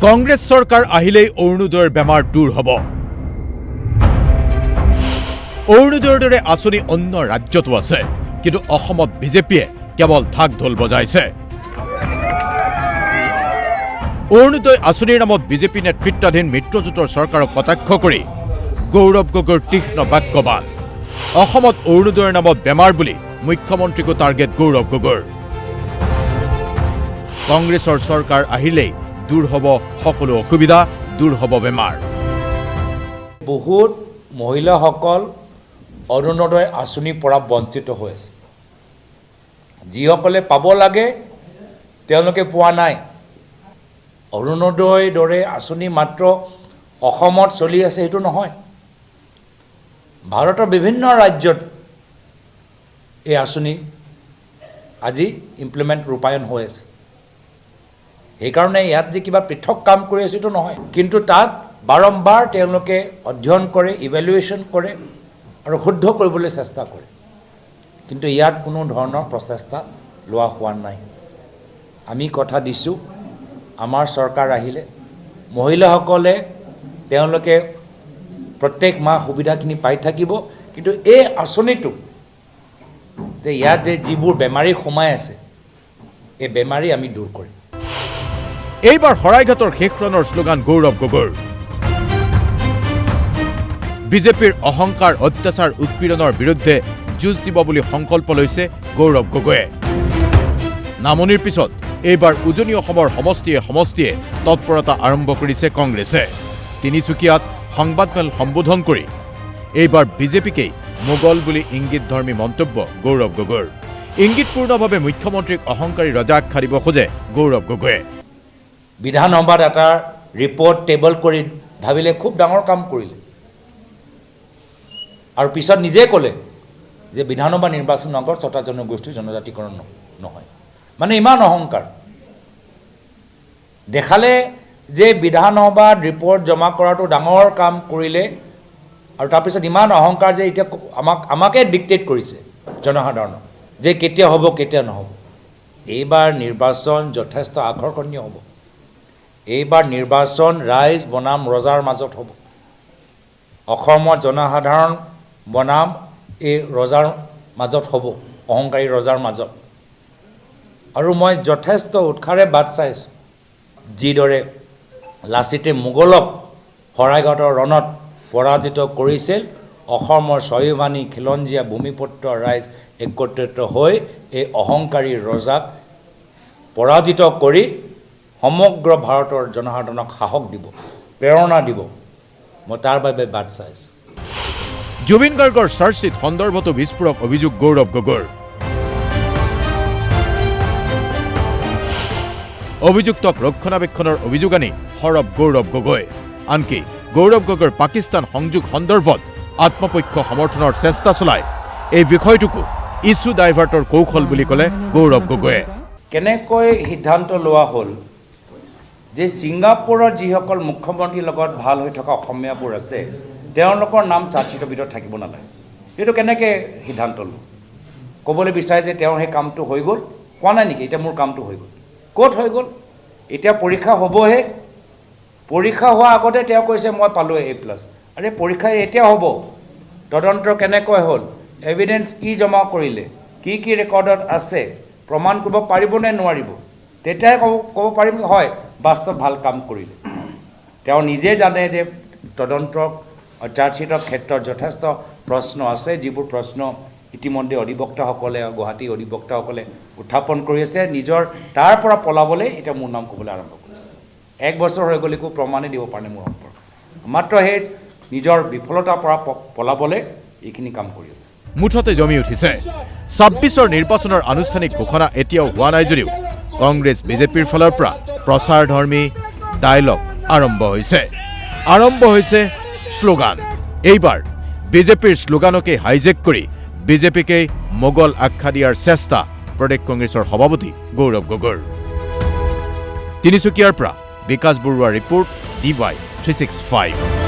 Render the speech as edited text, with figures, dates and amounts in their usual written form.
কংগ্ৰেছ চৰকাৰ আহিলেই অৰুণোদয়ৰ বেমাৰ দূৰ হ'ব। অৰুণোদয়ৰ দৰে আঁচনি অন্য ৰাজ্যতো আছে, কিন্তু অসমত বিজেপিয়ে কেৱল ঢাক ঢোল বজাইছে। অৰুণোদয় আঁচনিৰ নামত বিজেপি নেতৃত্বাধীন মিত্ৰজোঁটৰ চৰকাৰক কটাক্ষ কৰি গৌৰৱ গগৈৰ তীক্ষ্ণ বাক্যবাণ। অসমত অৰুণোদয়ৰ নামত বেমাৰ বুলি মুখ্যমন্ত্ৰীকো টাৰ্গেট গৌৰৱ গগৈৰ। কংগ্ৰেছৰ চৰকাৰ আহিলেই দূৰ হ'ব সকলো অসুবিধা, দূৰ হ'ব বেমাৰ। বহুত মহিলাসকল অৰুণোদয় আঁচনিৰ পৰা বঞ্চিত হৈ আছে। যিসকলে পাব লাগে তেওঁলোকে পোৱা নাই। অৰুণোদয়ৰ দৰে আঁচনি মাত্ৰ অসমত চলি আছে সেইটো নহয়, ভাৰতৰ বিভিন্ন ৰাজ্যত এই আঁচনি আজি ইমপ্লিমেণ্ট ৰূপায়ণ হৈ আছে। সেইকাৰণে ইয়াত যে কিবা পৃথক কাম কৰি আছে সেইটো নহয়, কিন্তু তাত বাৰম্বাৰ তেওঁলোকে অধ্যয়ন কৰে, ইভেলুৱেশ্যন কৰে আৰু শুদ্ধ কৰিবলৈ চেষ্টা কৰে, কিন্তু ইয়াত কোনো ধৰণৰ প্ৰচেষ্টা লোৱা হোৱা নাই। আমি কথা দিছোঁ, আমাৰ চৰকাৰ আহিলে মহিলাসকলে তেওঁলোকে প্ৰত্যেক মাহ সুবিধাখিনি পাই থাকিব, কিন্তু এই আঁচনিটো যে ইয়াত যে যিবোৰ বেমাৰী সোমাই আছে এই বেমাৰী আমি দূৰ কৰিম। এইবাৰ শৰাইঘাটৰ শেষৰণৰ শ্লোগান গৌৰৱ গগৈৰ। বিজেপিৰ অহংকাৰ, অত্যাচাৰ, উৎপীড়নৰ বিৰুদ্ধে যুঁজ দিব বুলি সংকল্প লৈছে গৌৰৱ গগৈয়ে। নামনিৰ পিছত এইবাৰ উজনি অসমৰ সমষ্টিয়ে সমষ্টিয়ে তৎপৰতা আৰম্ভ কৰিছে কংগ্ৰেছে। তিনিচুকীয়াত সংবাদমেল সম্বোধন কৰি এইবাৰ বিজেপিকেই মোগল বুলি ইংগিতধৰ্মী মন্তব্য গৌৰৱ গগৈৰ। ইংগিতপূৰ্ণভাৱে মুখ্যমন্ত্ৰীক অহংকাৰী ৰজা আখ্যা দিব খোজে গৌৰৱ গগৈয়ে। বিধানসভাত এটা ৰিপৰ্ট টেবল কৰি ভাবিলে খুব ডাঙৰ কাম কৰিলে, আৰু পিছত নিজে ক'লে যে বিধানসভা নিৰ্বাচন আগত ৬টা জনগোষ্ঠীৰ জনজাতিকৰণ নহয়। মানে ইমান অহংকাৰ দেখালে যে বিধানসভাত ৰিপৰ্ট জমা কৰাটো ডাঙৰ কাম কৰিলে, আৰু তাৰপিছত ইমান অহংকাৰ যে এতিয়া আমাকে ডিক্টেট কৰিছে জনসাধাৰণক যে কেতিয়া হ'ব কেতিয়া নহ'ব। এইবাৰ নিৰ্বাচন যথেষ্ট আকৰ্ষণীয় হ'ব। এইবাৰ নিৰ্বাচন ৰাইজ বনাম ৰজাৰ মাজত হ'ব। অসমৰ জনসাধাৰণ বনাম এই ৰজাৰ মাজত হ'ব, অহংকাৰী ৰজাৰ মাজত। আৰু মই যথেষ্ট উৎসাহেৰে বাট চাইছোঁ, যিদৰে লাচিতে মোগলক শৰাইঘাটৰ ৰণত পৰাজিত কৰিছিল, অসমৰ স্বাভিমানী খিলঞ্জীয়া ভূমিপুত্ৰ ৰাইজ একত্ৰিত হৈ এই অহংকাৰী ৰজাক পৰাজিত কৰি সমগ্ৰ ভাৰতৰ জনসাধাৰণক সাহস দিব, প্ৰেৰণা দিব। মই তাৰ বাবে বাট চাইছোঁ। জুবিন গাৰ্গৰ চাৰ্জশ্বিট সন্দৰ্ভতো বিস্ফোৰক অভিযোগ গৌৰৱ গগৈৰ। অভিযুক্তক ৰক্ষণাবেক্ষণৰ অভিযোগ আনি সৰব গৌৰৱ গগৈ। আনকি গৌৰৱ গগৈৰ পাকিস্তান সংযোগ সন্দৰ্ভত আত্মপক্ষ সমৰ্থনৰ চেষ্টা চলাই এই বিষয়টোকো ইছ্যু ডাইভাৰ্টৰ কৌশল বুলি ক'লে গৌৰৱ গগৈয়ে। কেনেকৈ সিদ্ধান্ত লোৱা হ'ল যে ছিংগাপুৰত যিসকল মুখ্যমন্ত্ৰীৰ লগত ভাল হৈ থকা অসমীয়াবোৰ আছে তেওঁলোকৰ নাম চাৰ্জশ্বিটৰ ভিতৰত থাকিব নালাগে, এইটো কেনেকৈ সিদ্ধান্ত ল'ব? ক'বলৈ বিচাৰে যে তেওঁৰ সেই কামটো হৈ গ'ল, কোৱা নাই নেকি এতিয়া মোৰ কামটো হৈ গ'ল? ক'ত হৈ গ'ল? এতিয়া পৰীক্ষা হ'বহে, পৰীক্ষা হোৱাৰ আগতে তেওঁ কৈছে মই পালোঁ A+। আৰে পৰীক্ষা এতিয়া হ'ব, তদন্ত কেনেকৈ হ'ল, এভিডেঞ্চ কি জমা কৰিলে, কি কি ৰেকৰ্ডত আছে, প্ৰমাণ কৰিব পাৰিব নে নোৱাৰিব, তেতিয়াহে ক'ব পাৰিম হয় বাস্তৱ ভাল কাম কৰিলে। তেওঁ নিজে জানে যে তদন্ত চাৰ্জশ্বিটৰ ক্ষেত্ৰত যথেষ্ট প্ৰশ্ন আছে, যিবোৰ প্ৰশ্ন ইতিমধ্যে অধিবক্তাসকলে, গুৱাহাটীৰ অধিবক্তাসকলে উত্থাপন কৰি আছে। নিজৰ তাৰ পৰা পলাবলৈ এতিয়া মোৰ নাম ক'বলৈ আৰম্ভ কৰিছে। 1 বছৰ হৈ গ'ল, একো প্ৰমাণেই দিব পৰা নাই মোৰ সম্পৰ্কত, মাত্ৰ সেই নিজৰ বিফলতাৰ পৰা পলাবলৈ এইখিনি কাম কৰি আছে। মুঠতে জমি উঠিছে ২৬ৰ নিৰ্বাচনৰ আনুষ্ঠানিক ঘোষণা এতিয়াও হোৱা নাই যদিও কংগ্ৰেছ বিজেপিৰ ফালৰ পৰা প্ৰচাৰধৰ্মী ডায়লগ আৰম্ভ হৈছে শ্লোগান। এইবাৰ বিজেপিৰ শ্লোগানকে হাইজেক কৰি বিজেপিকেই মোগল আখ্যা দিয়াৰ চেষ্টা প্ৰদেশ কংগ্ৰেছৰ সভাপতি গৌৰৱ গগৈৰ। তিনিচুকীয়াৰ পৰা বিকাশ বৰুৱাৰ ৰিপৰ্ট, DY 365।